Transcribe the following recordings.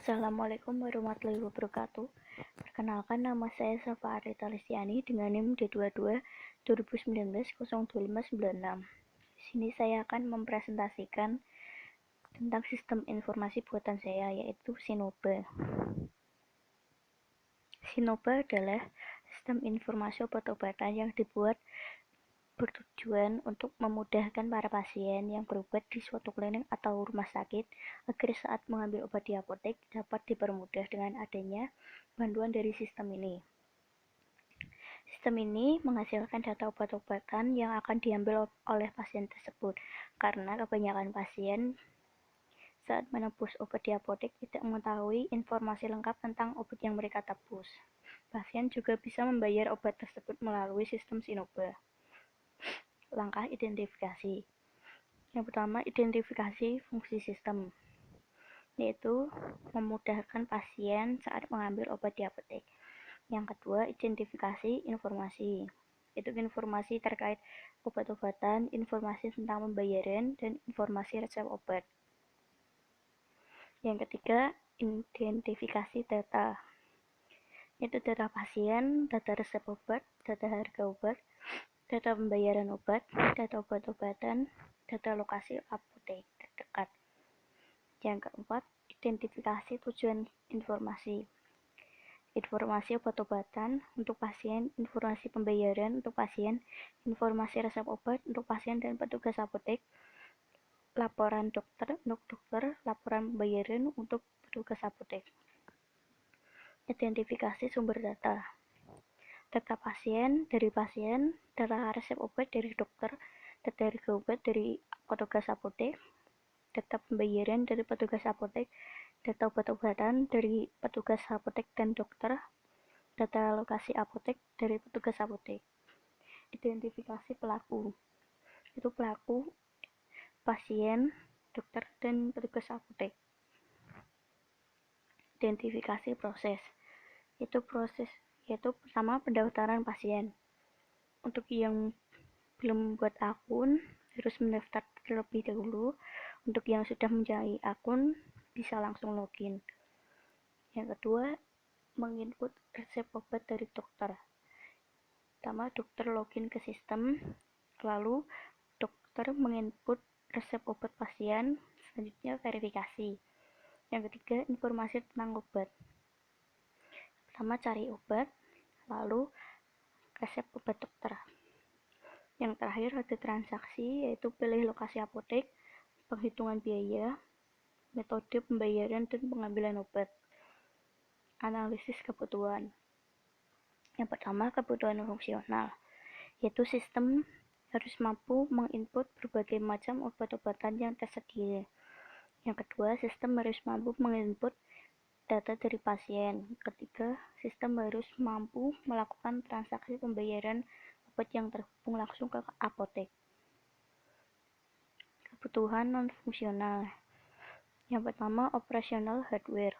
Assalamualaikum warahmatullahi wabarakatuh. Perkenalkan, nama saya Safa Arita Listiani dengan NIM D22 2019-02596. Di sini saya akan mempresentasikan tentang sistem informasi buatan saya, yaitu Sinoba. Sinoba adalah sistem informasi obat-obatan yang dibuat bertujuan untuk memudahkan para pasien yang berobat di suatu klinik atau rumah sakit agar saat mengambil obat di apotek dapat dipermudah dengan adanya bantuan dari sistem ini. Sistem ini menghasilkan data obat-obatan yang akan diambil oleh pasien tersebut, karena kebanyakan pasien saat menebus obat di apotek tidak mengetahui informasi lengkap tentang obat yang mereka tebus. Pasien juga bisa membayar obat tersebut melalui sistem Sinoba. Langkah identifikasi. Yang pertama, identifikasi fungsi sistem, yaitu memudahkan pasien saat mengambil obat di apotek. Yang kedua, identifikasi informasi, yaitu informasi terkait obat-obatan, informasi tentang pembayaran, dan informasi resep obat. Yang ketiga, identifikasi data, yaitu data pasien, data resep obat, data harga obat, data pembayaran obat, data obat-obatan, data lokasi apotek terdekat. Yang keempat, identifikasi tujuan informasi. Informasi obat-obatan untuk pasien, informasi pembayaran untuk pasien, informasi resep obat untuk pasien dan petugas apotek, laporan dokter untuk dokter, laporan pembayaran untuk petugas apotek. Identifikasi sumber data. Data pasien dari pasien, data resep obat dari dokter, data harga obat dari petugas apotek, data pembayaran dari petugas apotek, data obat-obatan dari petugas apotek dan dokter, data lokasi apotek dari petugas apotek. Identifikasi pelaku, itu pelaku, pasien, dokter, dan petugas apotek. Identifikasi proses, yaitu pertama pendaftaran pasien. Untuk yang belum buat akun harus mendaftar terlebih dahulu. Untuk yang sudah mempunyai akun bisa langsung login. Yang kedua, menginput resep obat dari dokter. Pertama, dokter login ke sistem, lalu dokter menginput resep obat pasien, selanjutnya verifikasi. Yang ketiga, informasi tentang obat. Pertama, cari obat, lalu resep obat dokter. Yang terakhir, ada transaksi, yaitu pilih lokasi apotek, penghitungan biaya, metode pembayaran, dan pengambilan obat. Analisis kebutuhan. Yang pertama, kebutuhan fungsional, yaitu sistem harus mampu menginput berbagai macam obat-obatan yang tersedia. Yang kedua, sistem harus mampu menginput data dari pasien. Ketiga, sistem harus mampu melakukan transaksi pembayaran obat yang terhubung langsung ke apotek. Kebutuhan non-fungsional. Yang pertama, operasional hardware.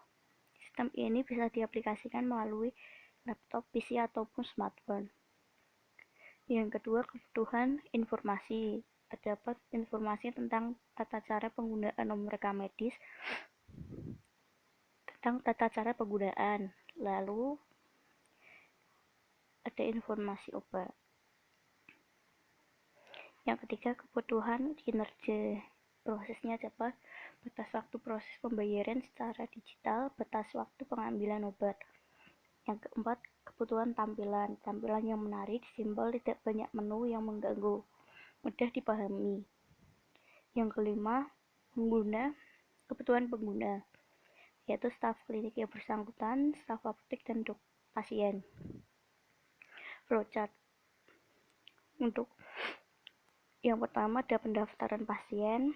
Sistem ini bisa diaplikasikan melalui laptop, PC, ataupun smartphone. Yang kedua, kebutuhan informasi. Terdapat informasi tentang tata cara penggunaan nomor rekam medis, tentang tata cara penggunaan, lalu ada informasi obat. Yang ketiga, kebutuhan kinerja. Prosesnya cepat, batas waktu proses pembayaran secara digital, batas waktu pengambilan obat. Yang keempat, kebutuhan tampilan. Tampilan yang menarik, simpel, tidak banyak menu yang mengganggu, mudah dipahami. Yang kelima, kebutuhan pengguna, yaitu staf klinik yang bersangkutan, staf apotek, dan pasien. Flowchart. Untuk yang pertama ada pendaftaran pasien.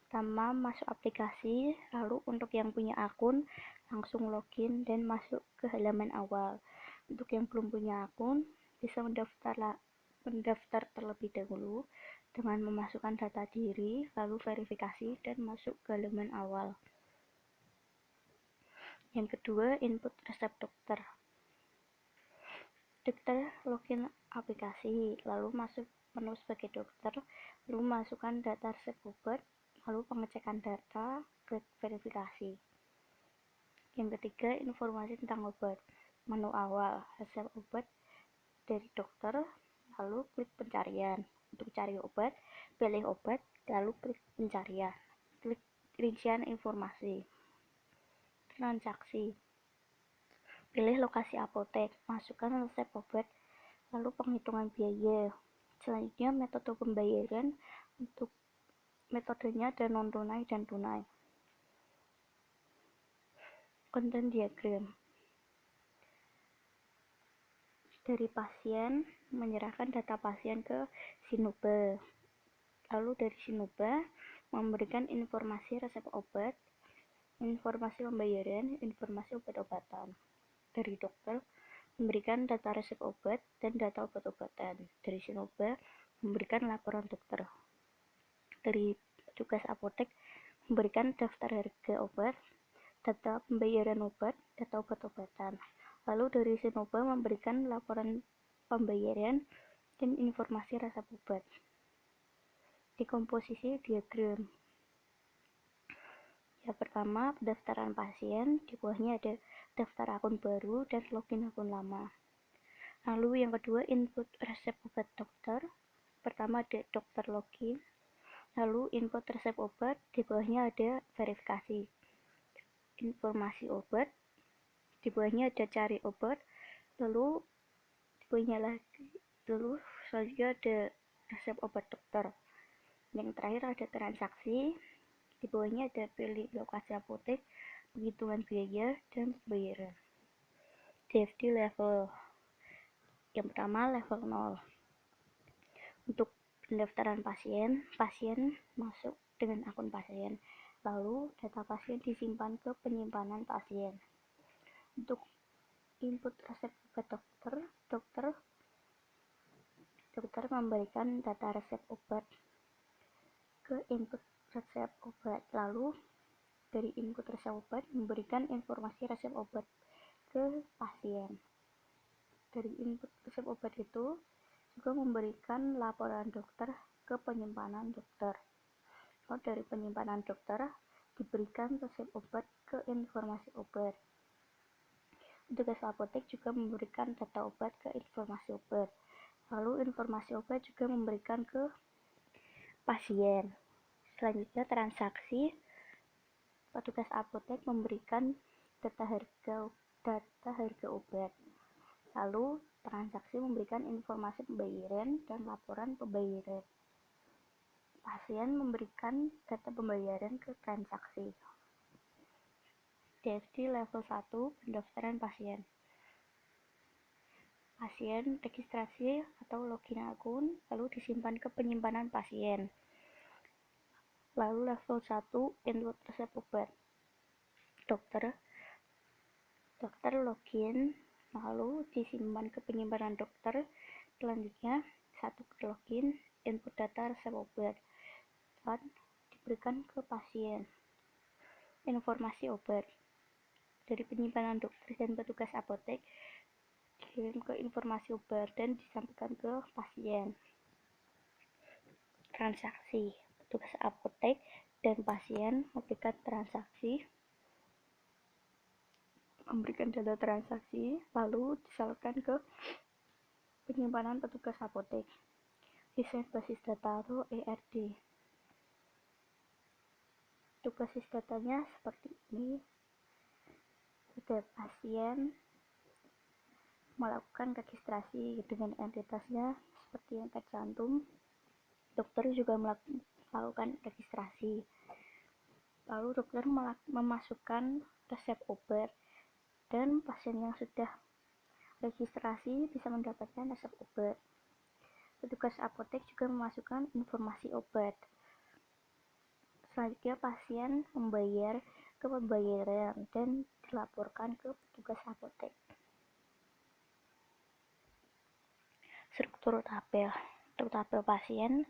Pertama, masuk aplikasi, lalu untuk yang punya akun langsung login dan masuk ke halaman awal. Untuk yang belum punya akun bisa mendaftar terlebih dahulu dengan memasukkan data diri, lalu verifikasi dan masuk ke halaman awal. Yang kedua, input resep dokter. Dokter login aplikasi, lalu masuk menu sebagai dokter, lalu masukkan data resep obat, lalu pengecekan data, klik verifikasi. Yang ketiga, informasi tentang obat. Menu awal, resep obat dari dokter, lalu klik pencarian. Untuk cari obat, pilih obat, lalu klik pencarian. Klik rincian informasi. Transaksi. Pilih lokasi apotek, masukkan resep obat, lalu penghitungan biaya. Selanjutnya, metode pembayaran. Untuk metodenya ada non-tunai dan tunai. Konten diagram. Dari pasien, menyerahkan data pasien ke Sinuba. Lalu dari Sinuba, memberikan informasi resep obat, informasi pembayaran, informasi obat-obatan. Dari dokter, memberikan data resep obat dan data obat-obatan. Dari Sinuba, memberikan laporan dokter. Dari petugas apotek, memberikan daftar harga obat, data pembayaran obat, data obat-obatan. Lalu dari Sinuba memberikan laporan pembayaran dan informasi resep obat. Dekomposisi diagram. Yang pertama, pendaftaran pasien, di bawahnya ada daftar akun baru dan login akun lama. Lalu yang kedua, input resep obat dokter. Pertama ada dokter login, lalu input resep obat, di bawahnya ada verifikasi. Informasi obat, di bawahnya ada cari obat, lalu di bawahnya lagi, lalu selanjutnya ada resep obat dokter. Yang terakhir ada transaksi, di bawahnya ada pilih lokasi apotek, penghitungan biaya, dan pembayaran. DFD level. Yang pertama level 0. Untuk pendaftaran pasien, pasien masuk dengan akun pasien. Lalu data pasien disimpan ke penyimpanan pasien. Untuk input resep obat dokter memberikan data resep obat ke input resep obat. Lalu dari input resep obat memberikan informasi resep obat ke pasien. Dari input resep obat itu juga memberikan laporan dokter ke penyimpanan dokter. Lalu dari penyimpanan dokter diberikan resep obat ke informasi obat. Petugas apotek juga memberikan data obat ke informasi obat. Lalu informasi obat juga memberikan ke pasien. Selanjutnya transaksi, petugas apotek memberikan data harga obat. Lalu transaksi memberikan informasi pembayaran dan laporan pembayaran. Pasien memberikan data pembayaran ke transaksi. DFD level 1, pendaftaran pasien. Pasien registrasi atau login akun, lalu disimpan ke penyimpanan pasien. Lalu level 1, input resep obat. Dokter login, lalu disimpan ke penyimpanan dokter. Selanjutnya, 1 login, input data resep obat, dan diberikan ke pasien. Informasi obat dari penyimpanan dokter dan petugas apotek dikirim ke informasi obat dan disampaikan ke pasien. Transaksi, petugas apotek dan pasien memberikan data transaksi, lalu disalurkan ke penyimpanan petugas apotek. Desain basis data atau ERD. Untuk basis datanya seperti ini. Ada pasien melakukan registrasi dengan entitasnya seperti yang tercantum. Dokter juga melakukan registrasi. Lalu dokter memasukkan resep obat dan pasien yang sudah registrasi bisa mendapatkan resep obat. Petugas apotek juga memasukkan informasi obat. Selanjutnya pasien membayar ke pembayaran dan dilaporkan ke petugas apotek. Struktur tabel. Untuk tabel pasien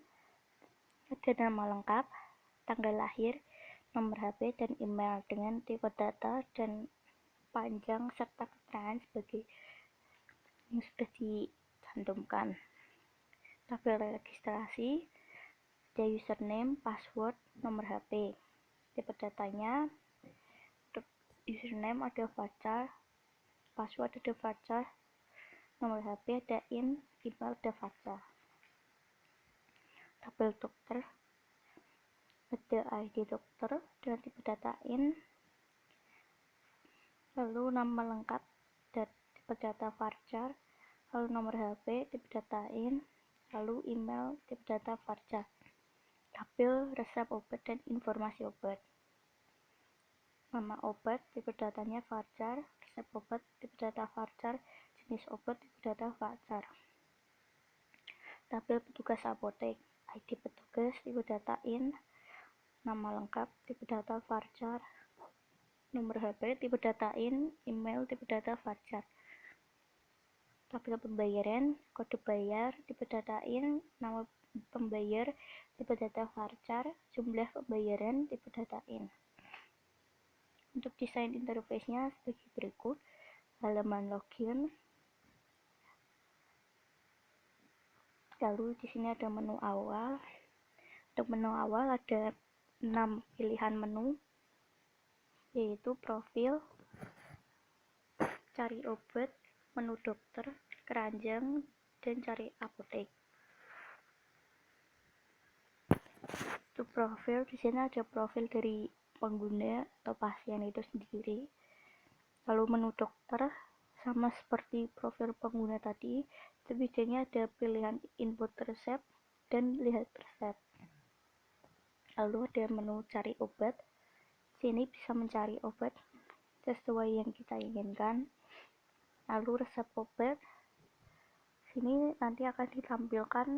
ada nama lengkap, tanggal lahir, nomor HP, dan email dengan tipe data dan panjang serta keterangan sebagai yang sudah dicantumkan. Tabel registrasi, ada username, password, nomor HP. Tipe datanya untuk username ada Fajar, password ada Fajar, nomor HP ada email ada Fajar. Tabel dokter ada ID dokter dengan tipe data in, lalu nama lengkap dan tipe data Fajar, lalu nomor HP tipe data in, lalu email tipe data Fajar. Tabel resep obat dan informasi obat. Nama obat tipe datanya Fajar, resep obat tipe data Fajar, jenis obat tipe data Fajar. Tabel petugas apotek, ID petugas tipe data in, nama lengkap tipe data Fajar, nomor HP tipe data in, email tipe data Fajar. Tabel pembayaran, kode bayar tipe data in, nama pembayar tipe data Fajar, jumlah pembayaran tipe data in. Untuk desain interface-nya sebagai berikut: halaman login, lalu di sini ada menu awal. Untuk menu awal ada 6 pilihan menu, yaitu profil, cari obat, menu dokter, keranjang, dan cari apotek. Untuk profil, di sini ada profil dari pengguna atau pasien itu sendiri. Lalu menu dokter sama seperti profil pengguna tadi, itu bedanya ada pilihan input resep dan lihat resep. Lalu ada menu cari obat. Sini bisa mencari obat sesuai yang kita inginkan. Lalu resep obat. Sini nanti akan ditampilkan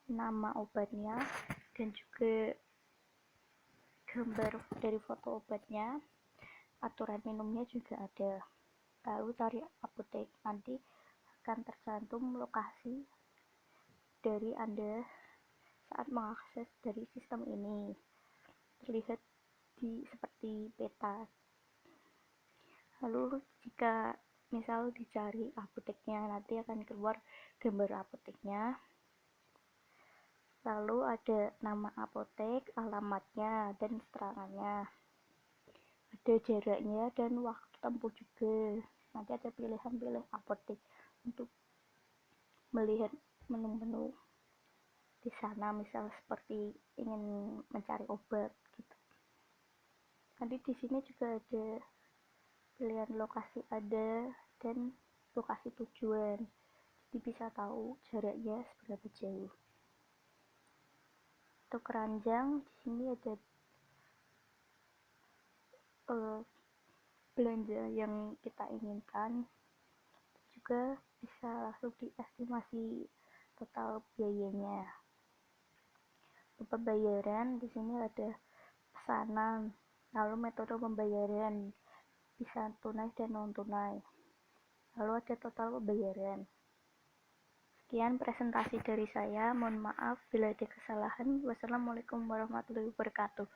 nama obatnya dan juga gambar dari foto obatnya. Aturan minumnya juga ada. Lalu cari apotek, nanti akan tercantum lokasi dari Anda saat mengakses dari sistem ini, terlihat seperti peta. Lalu jika misal dicari apoteknya, nanti akan keluar gambar apoteknya. Lalu ada nama apotek, alamatnya, dan keterangannya. Ada jaraknya dan waktu tempuh juga. Nanti ada pilihan pilih apotek untuk melihat menu-menu di sana, misal seperti ingin mencari obat gitu. Nanti di sini juga ada pilihan lokasi ada dan lokasi tujuan, jadi bisa tahu jaraknya seberapa jauh. Untuk keranjang, di sini ada belanja yang kita inginkan, juga bisa langsung diestimasi total biayanya. Untuk pembayaran, di sini ada pesanan, lalu metode pembayaran bisa tunai dan non tunai, lalu ada total pembayaran. Sekian presentasi dari saya, mohon maaf bila ada kesalahan. Wassalamualaikum warahmatullahi wabarakatuh.